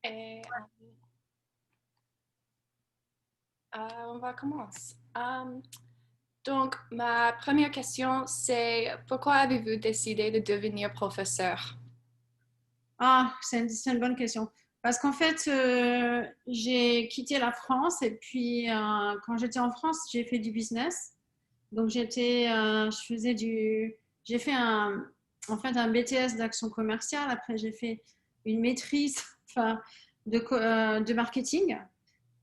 Et on va commencer. Donc, ma première question, c'est pourquoi avez-vous décidé de devenir professeur? Ah, c'est une bonne question. Parce qu'en fait, j'ai quitté la France et puis quand j'étais en France, j'ai fait du business. Donc j'ai fait en fait un BTS d'action commerciale. Après, j'ai fait une maîtrise enfin, de marketing.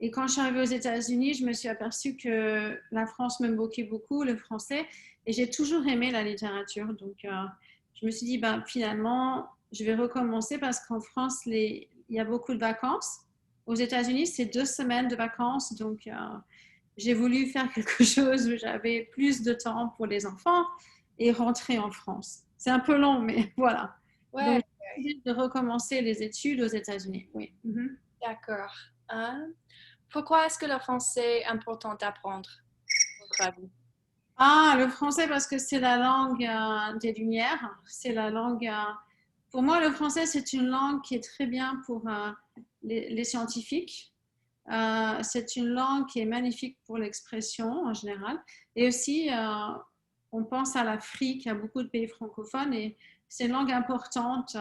Et quand je suis arrivée aux États-Unis, je me suis aperçue que la France me moquait beaucoup, le français, et j'ai toujours aimé la littérature. Donc, je me suis dit, ben, finalement, je vais recommencer parce qu'en France, il y a beaucoup de vacances. Aux États-Unis, c'est 2 semaines de vacances. Donc, j'ai voulu faire quelque chose où j'avais plus de temps pour les enfants et rentrer en France. C'est un peu long, mais voilà. Ouais, Donc, j'ai décidé de recommencer les études aux États-Unis. Oui. Mhm. d'accord. Pourquoi est-ce que le français est important d'apprendre, à votre avis? Ah, le français parce que c'est la langue des Lumières. C'est la langue. Pour moi, le français, c'est une langue qui est très bien pour les scientifiques. C'est une langue qui est magnifique pour l'expression en général. Et aussi, on pense à l'Afrique, à beaucoup de pays francophones, et c'est une langue importante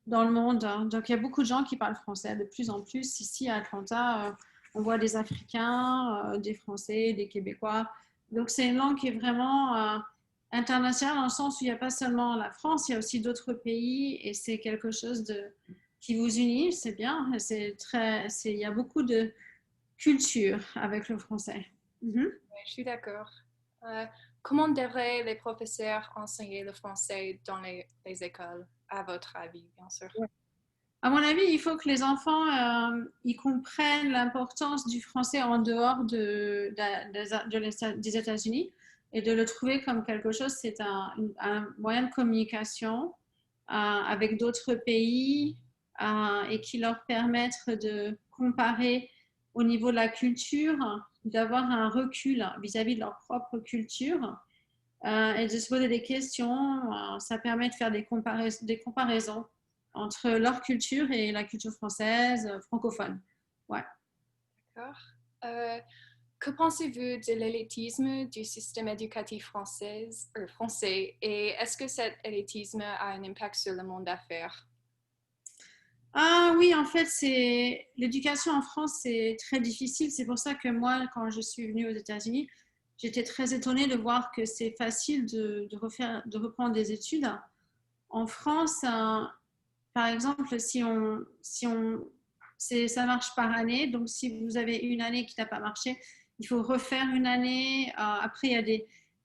dans le monde. Donc, il y a beaucoup de gens qui parlent français de plus en plus. Ici, à Atlanta, on voit des Africains, des Français, des Québécois. Donc, c'est une langue qui est vraiment internationale dans le sens où il n'y a pas seulement la France, il y a aussi d'autres pays, et c'est quelque chose qui vous unit, c'est bien. Il y a beaucoup de culture avec le français. Mhm. Ouais, je suis d'accord. Euh, Comment devraient les professeurs enseigner le français dans les écoles, à votre avis, bien sûr? À mon avis, il faut que les enfants ils comprennent l'importance du français en dehors des États-Unis et de le trouver comme quelque chose, c'est un moyen de communication avec d'autres pays et qui leur permettent de comparer au niveau de la culture, d'avoir un recul vis-à-vis de leur propre culture et de se poser des questions. Ça permet de faire des comparaisons entre leur culture et la culture française, francophone. Ouais. D'accord. Euh, Que pensez-vous de l'élitisme du système éducatif français et est-ce que cet élitisme a un impact sur le monde d'affaires? Ah oui, en fait, c'est l'éducation en France, c'est très difficile. C'est pour ça que moi, quand je suis venue aux États-Unis, j'étais très étonnée de voir que c'est facile de reprendre des études. En France, par exemple, ça marche par année. Donc, si vous avez une année qui n'a pas marché, il faut refaire une année. Après, il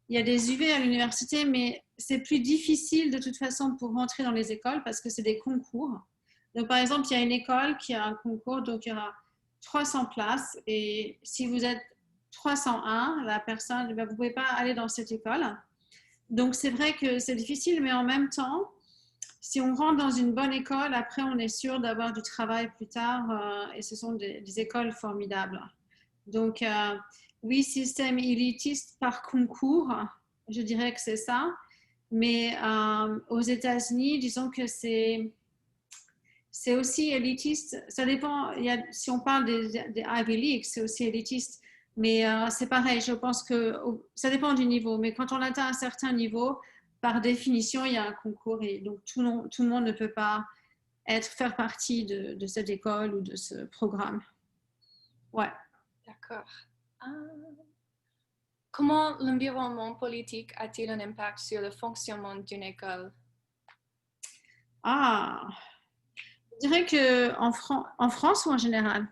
y a des UV à l'université, mais c'est plus difficile de toute façon pour rentrer dans les écoles parce que c'est des concours. Donc, par exemple, il y a une école qui a un concours, donc il y aura 300 places. Et si vous êtes 301, la personne, ben, vous ne pouvez pas aller dans cette école. Donc, c'est vrai que c'est difficile, mais en même temps, si on rentre dans une bonne école, après, on est sûr d'avoir du travail plus tard et ce sont des écoles formidables. Donc, oui, système élitiste par concours, je dirais que c'est ça. Mais aux États-Unis, disons que c'est aussi élitiste. Ça dépend, si on parle des Ivy League, c'est aussi élitiste. Mais c'est pareil, je pense que ça dépend du niveau. Mais quand on atteint un certain niveau, par définition, il y a un concours et donc tout le monde ne peut pas faire partie de cette école ou de ce programme. Ouais. D'accord. Euh, Comment l'environnement politique a-t-il un impact sur le fonctionnement d'une école? Ah, je dirais que en France ou en général?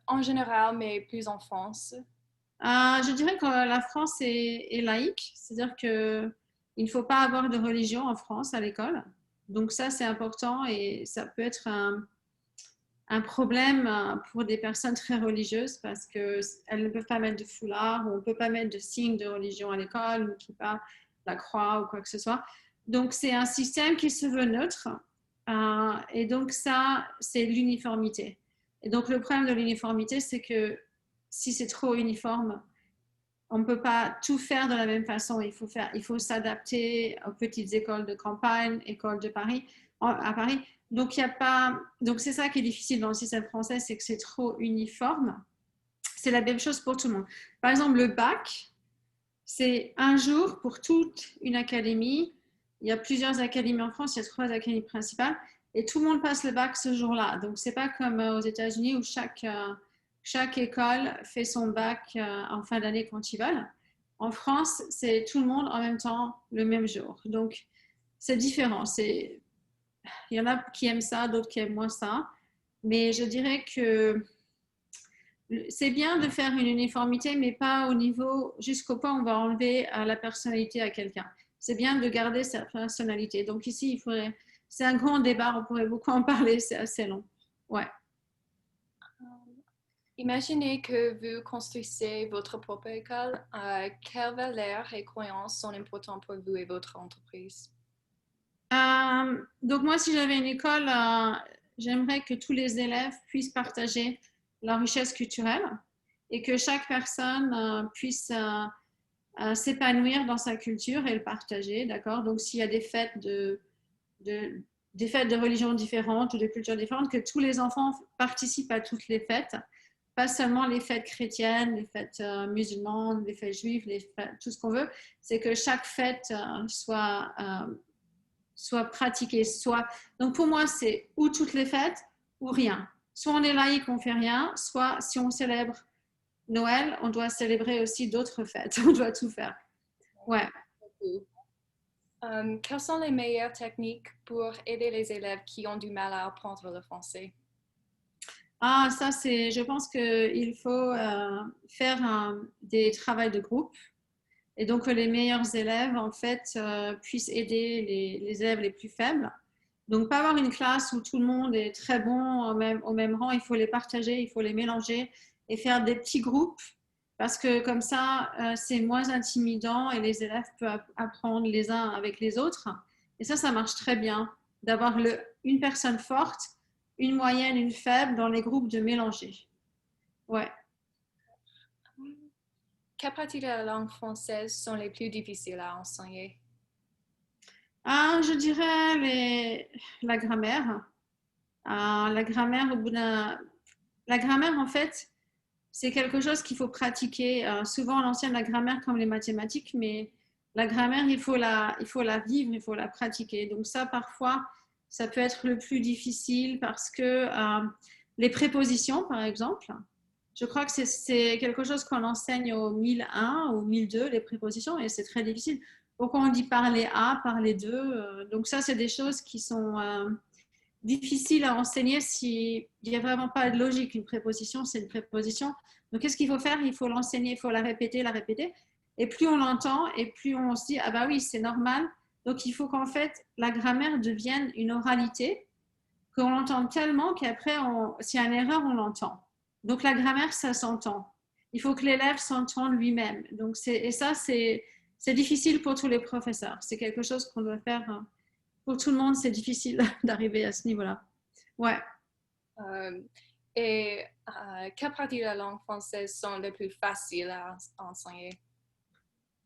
En général, mais plus en France. Je dirais que la France est laïque, c'est-à-dire que il ne faut pas avoir de religion en France à l'école. Donc ça, c'est important et ça peut être un problème pour des personnes très religieuses parce qu'elles ne peuvent pas mettre de foulard ou on ne peut pas mettre de signe de religion à l'école ou qui pas la croix ou quoi que ce soit. Donc c'est un système qui se veut neutre et donc ça, c'est l'uniformité. Et donc le problème de l'uniformité, c'est que si c'est trop uniforme, on ne peut pas tout faire de la même façon. Il faut s'adapter aux petites écoles de campagne, écoles de Paris. à Paris. Donc, il y a pas... Donc, c'est ça qui est difficile dans le système français, c'est que c'est trop uniforme. C'est la même chose pour tout le monde. Par exemple, le bac, c'est un jour pour toute une académie. Il y a plusieurs académies en France, il y a 3 académies principales, et tout le monde passe le bac ce jour-là. Donc, c'est pas comme aux États-Unis où chaque école fait son bac en fin d'année quand ils veulent. En France, c'est tout le monde en même temps, le même jour. Donc, c'est différent. Il y en a qui aiment ça, d'autres qui aiment moins ça. Mais je dirais que c'est bien de faire une uniformité, mais pas au niveau jusqu'au point où on va enlever la personnalité à quelqu'un. C'est bien de garder sa personnalité. Donc ici, c'est un grand débat, on pourrait beaucoup en parler, c'est assez long. Ouais. Imaginez que vous construisez votre propre école. Quelles valeurs et croyances sont importantes pour vous et votre entreprise? Donc moi, si j'avais une école, j'aimerais que tous les élèves puissent partager la richesse culturelle et que chaque personne puisse s'épanouir dans sa culture et le partager, d'accord? Donc s'il y a des fêtes de religions différentes ou de cultures différentes, que tous les enfants participent à toutes les fêtes, pas seulement les fêtes chrétiennes, les fêtes musulmanes, les fêtes juives, tout ce qu'on veut, c'est que chaque fête soit pratiquée. Donc pour moi, c'est ou toutes les fêtes ou rien. Soit on est laïque, on fait rien, soit si on célèbre Noël, on doit célébrer aussi d'autres fêtes. On doit tout faire. Ouais. Quelles sont les meilleures techniques pour aider les élèves qui ont du mal à apprendre le français? Ça, je pense qu'il faut faire des travaux de groupe et donc que les meilleurs élèves, en fait, puissent aider les élèves les plus faibles. Donc, pas avoir une classe où tout le monde est très bon au même rang, il faut les partager, il faut les mélanger et faire des petits groupes parce que comme ça, c'est moins intimidant et les élèves peuvent apprendre les uns avec les autres. Et ça marche très bien d'avoir une personne forte, une moyenne, une faible dans les groupes de mélanger. Ouais. Quelles parties de la langue française sont les plus difficiles à enseigner? Je dirais la grammaire. La grammaire, la grammaire, en fait, c'est quelque chose qu'il faut pratiquer. Souvent, on enseigne la grammaire comme les mathématiques, mais la grammaire, il faut la vivre, il faut la pratiquer. Donc ça, parfois, ça peut être le plus difficile parce que les prépositions, par exemple, je crois que c'est quelque chose qu'on enseigne au 1001 ou 1002, les prépositions, et c'est très difficile. Pourquoi on dit parler à, parler de donc ça, c'est des choses qui sont difficiles à enseigner s'il n'y a vraiment pas de logique. Une préposition, c'est une préposition. Donc, qu'est-ce qu'il faut faire? Il faut l'enseigner, il faut la répéter, la répéter. Et plus on l'entend, et plus on se dit, ah bah oui, c'est normal. Donc, il faut qu'en fait, la grammaire devienne une oralité, qu'on l'entende tellement qu'après, s'il y a une erreur, on l'entend. Donc, la grammaire, ça s'entend. Il faut que l'élève s'entende lui-même. Donc, et ça, c'est difficile pour tous les professeurs. C'est quelque chose qu'on doit faire pour tout le monde. C'est difficile d'arriver à ce niveau-là. Ouais. Euh, quelles parties de la langue française sont les plus faciles à enseigner?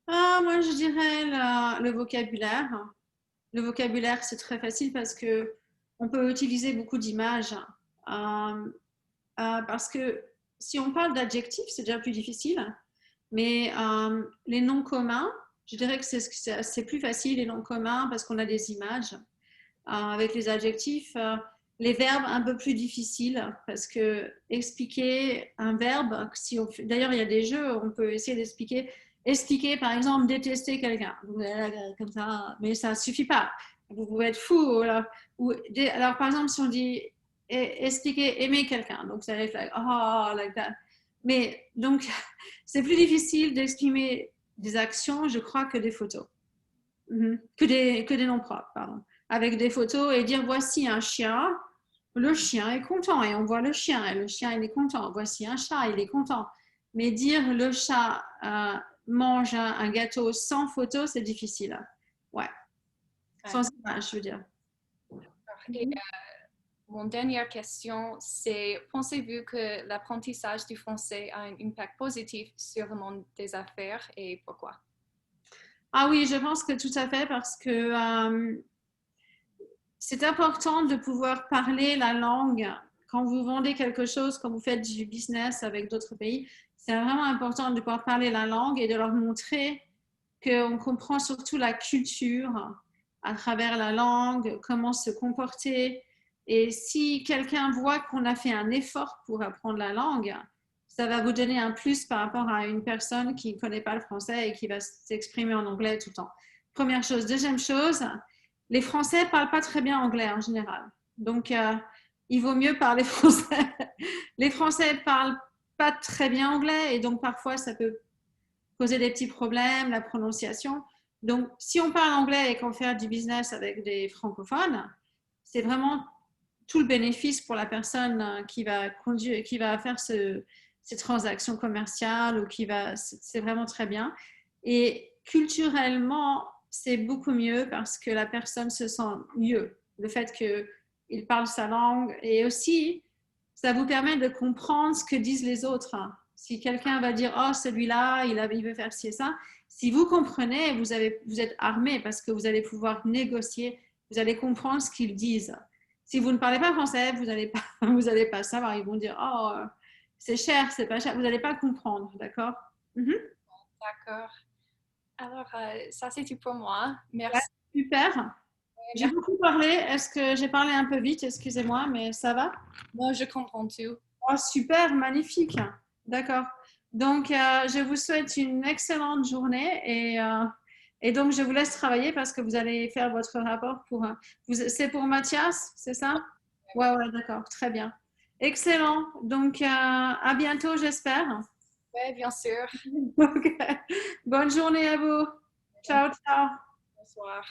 Moi, je dirais le vocabulaire. Le vocabulaire, c'est très facile parce que on peut utiliser beaucoup d'images. Parce que si on parle d'adjectifs, c'est déjà plus difficile. Mais les noms communs, je dirais que c'est plus facile, les noms communs, parce qu'on a des images. Avec les adjectifs, les verbes un peu plus difficiles, parce que expliquer un verbe, d'ailleurs il y a des jeux, on peut essayer expliquer par exemple détester quelqu'un, comme ça, mais ça ne suffit pas. Vous pouvez être fou. Alors par exemple, si on dit expliquer aimer quelqu'un, donc ça va être like, oh, like that. Mais donc, c'est plus difficile d'exprimer des actions, je crois, que des photos. Que des noms propres, pardon. Avec des photos et dire voici un chien, le chien est content et on voit le chien et le chien il est content. Voici un chat, il est content. Mais dire le chat mange un gâteau sans photo, c'est difficile. Ouais. Sans image, je veux dire. Et mon dernière question, c'est pensez-vous que l'apprentissage du français a un impact positif sur le monde des affaires et pourquoi? Ah oui, je pense que tout à fait parce que c'est important de pouvoir parler la langue quand vous vendez quelque chose, quand vous faites du business avec d'autres pays. C'est vraiment important de pouvoir parler la langue et de leur montrer qu'on comprend surtout la culture à travers la langue, comment se comporter. Et si quelqu'un voit qu'on a fait un effort pour apprendre la langue, ça va vous donner un plus par rapport à une personne qui ne connaît pas le français et qui va s'exprimer en anglais tout le temps. Première chose. Deuxième chose, les Français ne parlent pas très bien anglais en général. Donc, il vaut mieux parler français. Les Français ne parlent pas très bien anglais et donc parfois ça peut causer des petits problèmes, la prononciation. Donc, si on parle anglais et qu'on fait du business avec des francophones, c'est vraiment tout le bénéfice pour la personne qui va conduire, qui va faire ces transactions commerciales ou qui va, c'est vraiment très bien. Et culturellement, c'est beaucoup mieux parce que la personne se sent mieux. Le fait qu'il parle sa langue et aussi, ça vous permet de comprendre ce que disent les autres. Si quelqu'un va dire, oh, celui-là, il veut faire ci et ça, si vous comprenez, vous êtes armé parce que vous allez pouvoir négocier, vous allez comprendre ce qu'ils disent. Si vous ne parlez pas français, vous n'allez pas, vous allez pas savoir. Ils vont dire, oh, c'est cher, c'est pas cher. Vous n'allez pas comprendre, d'accord? D'accord. Alors, ça c'est tout pour moi. Ouais, Merci. super. J'ai Merci. beaucoup parlé. Est-ce que j'ai parlé un peu vite? Excusez-moi, mais ça va? Moi, je comprends tout. Oh, super, magnifique. D'accord. Donc, je vous souhaite une excellente journée et donc je vous laisse travailler parce que vous allez faire votre rapport pour. C'est pour Mathias, c'est ça? Ouais, ouais, d'accord, très bien. Excellent. Donc, à bientôt, j'espère. Oui, bien sûr. Ok. Bonne journée à vous. Ciao, ciao. Bonsoir.